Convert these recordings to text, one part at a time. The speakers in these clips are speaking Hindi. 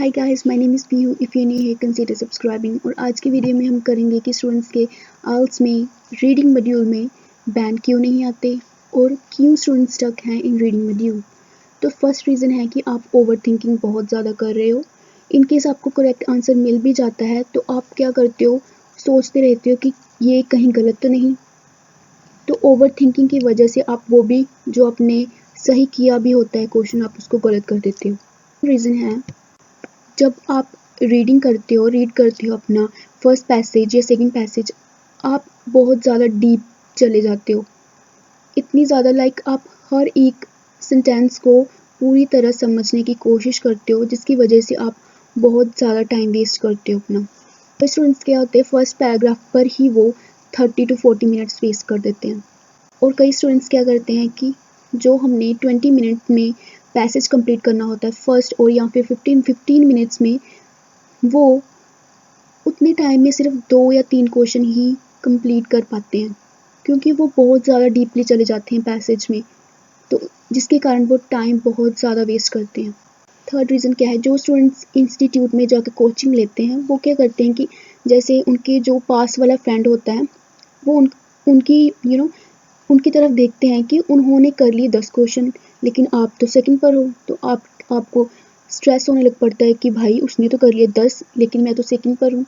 Hi guys, my name is Piyu. If you new here consider subscribing. और आज की वीडियो में हम करेंगे कि स्टूडेंट्स के आइल्स में रीडिंग मॉड्यूल में बैंड क्यों नहीं आते और क्यों स्टूडेंट्स स्टक हैं इन रीडिंग मॉड्यूल। तो फर्स्ट रीज़न है कि आप ओवर थिंकिंग बहुत ज़्यादा कर रहे हो। इन केस आपको करेक्ट आंसर मिल भी जाता है तो आप क्या करते हो, सोचते रहते हो कि ये कहीं गलत तो नहीं। तो ओवर थिंकिंग की वजह से आप वो भी जो आपने सही किया भी होता है क्वेश्चन, आप उसको गलत कर देते हो। रीज़न है, जब आप रीड करते हो अपना फर्स्ट पैसेज या सेकंड पैसेज, आप बहुत ज़्यादा डीप चले जाते हो। इतनी ज़्यादा आप हर एक सेंटेंस को पूरी तरह समझने की कोशिश करते हो, जिसकी वजह से आप बहुत ज़्यादा टाइम वेस्ट करते हो अपना। तो स्टूडेंट्स क्या होते हैं, फर्स्ट पैराग्राफ पर ही वो 30 to 40 मिनट्स वेस्ट कर देते हैं। और कई स्टूडेंट्स क्या करते हैं कि जो हमने 20 मिनट में पैसेज कंप्लीट करना होता है फर्स्ट, और या फिर 15 मिनट्स में, वो उतने टाइम में सिर्फ 2 या 3 क्वेश्चन ही कंप्लीट कर पाते हैं, क्योंकि वो बहुत ज़्यादा डीपली चले जाते हैं पैसेज में, तो जिसके कारण वो टाइम बहुत ज़्यादा वेस्ट करते हैं। थर्ड रीज़न क्या है, जो स्टूडेंट्स इंस्टीट्यूट में जाकर कोचिंग लेते हैं वो क्या करते हैं कि जैसे उनके जो पास वाला फ्रेंड होता है, वो उनकी उनकी तरफ देखते हैं कि उन्होंने कर लिए 10 क्वेश्चन, लेकिन आप तो सेकंड पर हो, तो आपको स्ट्रेस होने लग पड़ता है कि भाई उसने तो कर लिए 10 लेकिन मैं तो सेकंड पर हूँ।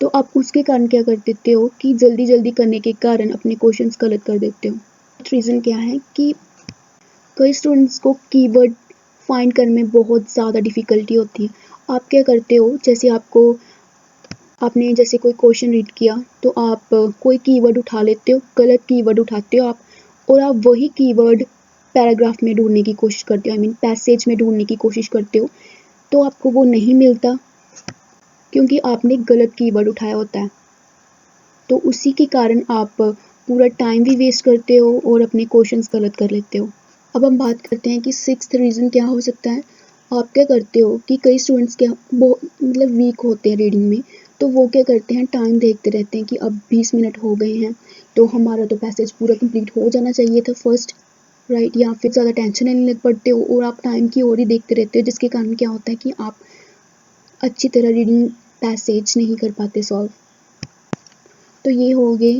तो आप उसके कारण क्या कर देते हो कि जल्दी जल्दी करने के कारण अपने क्वेश्चंस गलत कर देते हो। रीज़न क्या है कि कई स्टूडेंट्स को कीवर्ड फाइंड करने में बहुत ज़्यादा डिफ़िकल्टी होती है। आप क्या करते हो, जैसे आपने जैसे कोई क्वेश्चन रीड किया तो आप कोई कीवर्ड उठा लेते हो, गलत कीवर्ड उठाते हो आप, और आप वही कीवर्ड पैराग्राफ में ढूंढने की कोशिश करते हो, पैसेज में ढूंढने की कोशिश करते हो, तो आपको वो नहीं मिलता क्योंकि आपने गलत कीवर्ड उठाया होता है। तो उसी के कारण आप पूरा टाइम भी वेस्ट करते हो और अपने क्वेश्चंस गलत कर लेते हो। अब हम बात करते हैं कि सिक्स्थ रीज़न क्या हो सकता है। आप क्या करते हो कि कई स्टूडेंट्स क्या वीक होते हैं रीडिंग में, तो वो क्या करते हैं, टाइम देखते रहते हैं कि अब 20 मिनट हो गए हैं तो हमारा तो पैसेज पूरा कंप्लीट हो जाना चाहिए था फर्स्ट, राइट। या फिर ज़्यादा टेंशन लेने लग पड़ते हो और आप टाइम की ओर ही देखते रहते हो, जिसके कारण क्या होता है कि आप अच्छी तरह रीडिंग पैसेज नहीं कर पाते सॉल्व। तो ये हो गए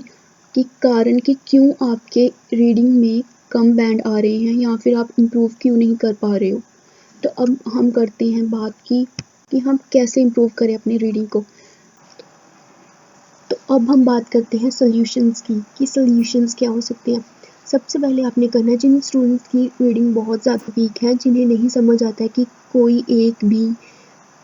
कि कारण कि क्यों आपके रीडिंग में कम बैंड आ रहे हैं या फिर आप इम्प्रूव क्यों नहीं कर पा रहे हो। तो अब हम करते हैं बात की कि हम कैसे इम्प्रूव करें अपनी रीडिंग को। तो अब हम बात करते हैं सॉल्यूशंस की कि सॉल्यूशंस क्या हो सकते हैं। सबसे पहले आपने करना है, जिन स्टूडेंट्स की रीडिंग बहुत ज़्यादा वीक है, जिन्हें नहीं समझ आता है कि कोई एक भी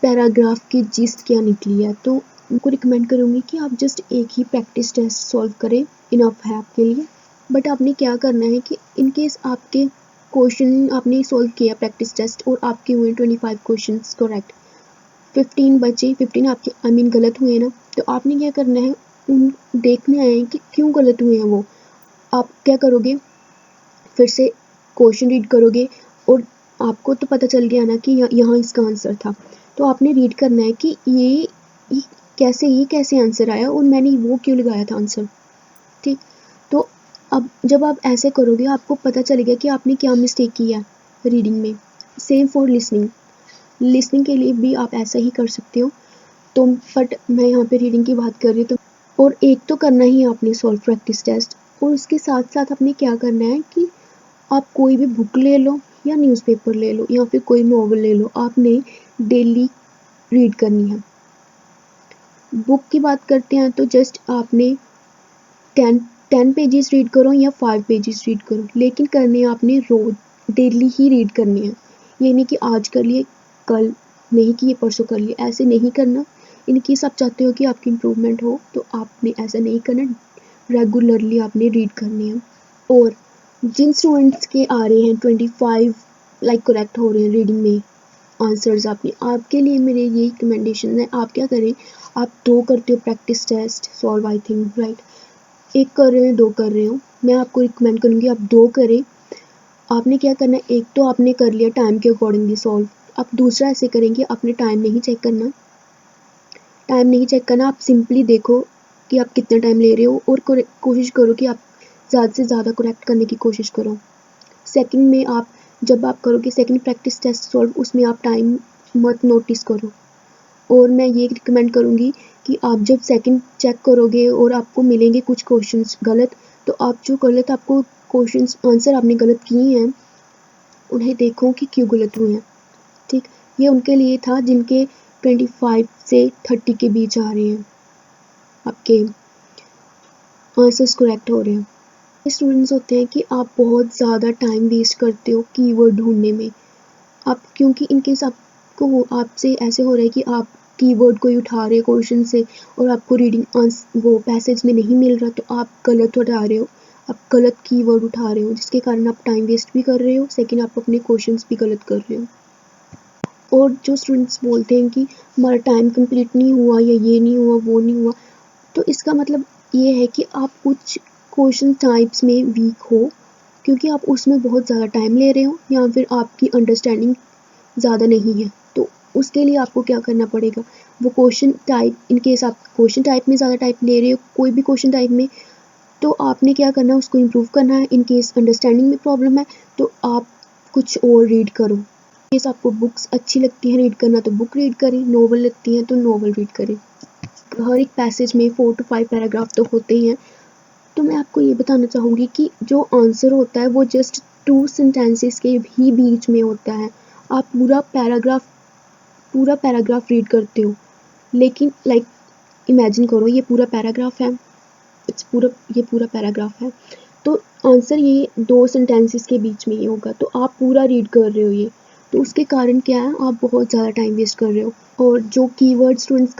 पैराग्राफ की जिस्ट क्या निकली है, तो उनको रिकमेंड करूँगी कि आप जस्ट एक ही प्रैक्टिस टेस्ट सॉल्व करें, इनफ है आपके लिए। बट आपने क्या करना है कि इन केस आपके क्वेश्चन आपने सॉल्व किया प्रैक्टिस टेस्ट और आपके हुए 25 क्वेश्चन करेक्ट, 15 बचे, 15 आपके गलत हुए ना, तो आपने क्या करना है, उन देखना है कि क्यों गलत हुए हैं वो। आप क्या करोगे, फिर से क्वेश्चन रीड करोगे और आपको तो पता चल गया ना कि यहाँ इसका आंसर था, तो आपने रीड करना है कि ये कैसे आंसर आया और मैंने वो क्यों लगाया था आंसर, ठीक। तो अब जब आप ऐसे करोगे आपको पता चलेगा कि आपने क्या मिस्टेक की है रीडिंग में। सेम फॉर लिसनिंग के लिए भी आप ऐसा ही कर सकते हो। तो बट मैं यहाँ पे रीडिंग की बात कर रही हूँ, तो और एक तो करना ही है आपने सॉल्व प्रैक्टिस टेस्ट, और उसके साथ साथ आपने क्या करना है कि आप कोई भी बुक ले लो या न्यूज़पेपर ले लो या फिर कोई नॉवल ले लो, आपने डेली रीड करनी है। बुक की बात करते हैं तो जस्ट आपने 10 पेजेस रीड करो या 5 पेजेस रीड करो, लेकिन करने आपने रोज डेली ही रीड करनी है। ये नहीं कि आज कर लिए कल नहीं किए परसों कर लिए, ऐसे नहीं करना। इनकी सब चाहते हो कि आपकी इम्प्रूवमेंट हो तो आपने ऐसा नहीं करना, रेगुलरली आपने रीड करनी है। और जिन स्टूडेंट्स के आ रहे हैं 25 करेक्ट हो रहे हैं रीडिंग में आंसर्स, आपके लिए मेरे ये रिकमेंडेशन है, आप क्या करें, आप 2 करते हो practice test solve, I think right, 1 कर रहे हो 2 कर रहे हो, मैं आपको रिकमेंड करूँगी आप 2 करें। आपने क्या करना है, एक तो आपने कर लिया टाइम के अकॉर्डिंगली सॉल्व, आप दूसरा ऐसे करेंगे, आपने टाइम नहीं चेक करना, आप सिंपली देखो कि आप कितना टाइम ले रहे हो और कोशिश करो कि आप ज़्यादा से ज़्यादा करेक्ट करने की कोशिश करो। सेकंड में जब आप करोगे सेकंड प्रैक्टिस टेस्ट सॉल्व, उसमें आप टाइम मत नोटिस करो। और मैं ये रिकमेंड करूँगी कि आप जब सेकंड चेक करोगे और आपको मिलेंगे कुछ क्वेश्चंस गलत, तो आप जो गलत आपको क्वेश्चंस आंसर आपने गलत किए हैं उन्हें देखो कि क्यों गलत हुए हैं। ठीक, ये उनके लिए था जिनके 25 से 30 के बीच आ रहे हैं, आपके आंसर्स करेक्ट हो रहे हैं। स्टूडेंट्स होते हैं कि आप बहुत ज़्यादा टाइम वेस्ट करते हो कीवर्ड ढूंढने में। आप क्योंकि इनकेस आपको आपसे ऐसे हो रहा है कि आप कीवर्ड को ही उठा रहे हो क्वेश्चन से और आपको रीडिंग वो पैसेज में नहीं मिल रहा, तो आप गलत उठा रहे हो, आप गलत कीवर्ड उठा रहे हो, जिसके कारण आप टाइम वेस्ट भी कर रहे हो, सेकंड आप अपने क्वेश्चंस भी गलत कर रहे हो। और जो स्टूडेंट्स बोलते हैं कि हमारा टाइम कंप्लीट नहीं हुआ या ये नहीं हुआ वो नहीं हुआ, तो इसका मतलब ये है कि आप कुछ क्वेश्चन टाइप्स में वीक हो क्योंकि आप उसमें बहुत ज़्यादा टाइम ले रहे हो या फिर आपकी अंडरस्टैंडिंग ज़्यादा नहीं है। तो उसके लिए आपको क्या करना पड़ेगा, वो क्वेश्चन टाइप, इन केस आप क्वेश्चन टाइप में ज़्यादा टाइप ले रहे हो कोई भी क्वेश्चन टाइप में, तो आपने क्या करना है उसको इम्प्रूव करना है। इन केस अंडरस्टैंडिंग में प्रॉब्लम है तो आप कुछ और रीड करो। केस आपको बुक्स अच्छी लगती हैं रीड करना तो बुक रीड करें, नॉवल लगती हैं तो नॉवल रीड करें। हर एक पैसेज में 4 to 5 पैराग्राफ तो होते ही हैं। तो मैं आपको ये बताना चाहूँगी कि जो आंसर होता है वो जस्ट 2 सेंटेंसेस के भी बीच में होता है। आप पूरा पैराग्राफ रीड करते हो, लेकिन लाइक इमेजिन करो ये पूरा पैराग्राफ है, ये पूरा पैराग्राफ है, तो आंसर ये 2 सेंटेंसेस के बीच में ही होगा, तो आप पूरा रीड कर रहे हो ये, तो उसके कारण क्या है, आप बहुत ज़्यादा टाइम वेस्ट कर रहे हो। और जो कीवर्ड स्टूडेंट्स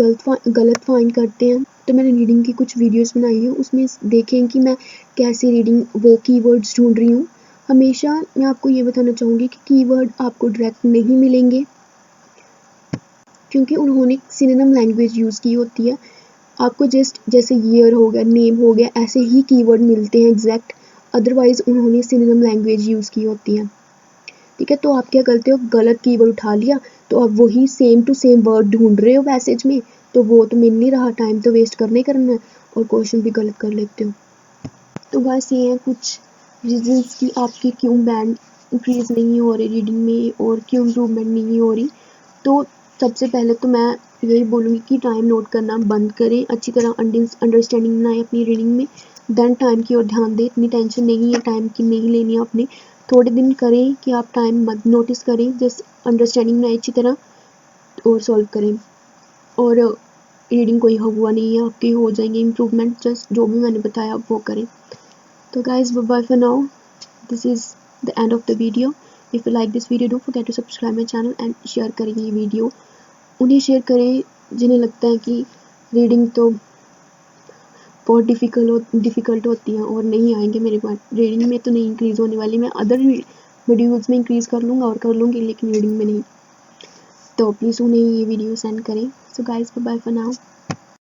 गलत फाइंड करते हैं, तो मैंने रीडिंग की कुछ वीडियोस बनाई है, उसमें देखें कि मैं कैसे रीडिंग वो कीवर्ड्स ढूंढ रही हूँ। हमेशा मैं आपको ये बताना चाहूँगी कि कीवर्ड आपको डायरेक्ट नहीं मिलेंगे क्योंकि उन्होंने सिनोनिम लैंग्वेज यूज़ की होती है। आपको जस्ट जैसे ईयर हो गया, नेम हो गया, ऐसे ही कीवर्ड मिलते हैं एग्जैक्ट, अदरवाइज़ उन्होंने सिनोनिम लैंग्वेज यूज़ की होती है। ठीक है, तो आप क्या करते हो, गलत कीवर्ड उठा लिया तो आप वही सेम टू सेम वर्ड ढूंढ रहे हो पैसेज में, तो वो तो मिल नहीं रहा, टाइम तो वेस्ट करना ही करना है और क्वेश्चन भी गलत कर लेते हो। तो बस ये हैं कुछ रीजंस कि आपकी क्यों बैंड इंक्रीज़ नहीं हो रही रीडिंग में और क्यों इम्प्रूवमेंट नहीं हो रही। तो सबसे पहले तो मैं यही बोलूँगी कि टाइम नोट करना बंद करें, अच्छी तरह अंडरस्टैंडिंग बनाएं अपनी रीडिंग में, देन टाइम की ओर ध्यान दें। इतनी टेंशन नहीं है टाइम की, नहीं लेनी है आपने, थोड़े दिन करें कि आप टाइम मत नोटिस करें, जस्ट अंडरस्टैंडिंग बनाएं अच्छी तरह और सॉल्व करें। और रीडिंग कोई हुआ नहीं है, आपके हो जाएंगे इम्प्रूवमेंट, जस्ट जो भी मैंने बताया आप वो करें। So guys, bye bye for now. This is the end of the video. If you like this video, don't forget to subscribe my channel and share करें ये वीडियो, उन्हें शेयर करें जिन्हें लगता है कि रीडिंग तो बहुत डिफ़िकल्ट होती है और नहीं आएंगे मेरे पास, रीडिंग में तो नहीं इंक्रीज़ होने वाली, मैं अदर मॉड्यूल्स में इंक्रीज़ कर लूँगा और कर लूँगी लेकिन रीडिंग में नहीं। तो प्लीज़ उन्हें ये वीडियो सेंड करें। So guys, bye bye for now.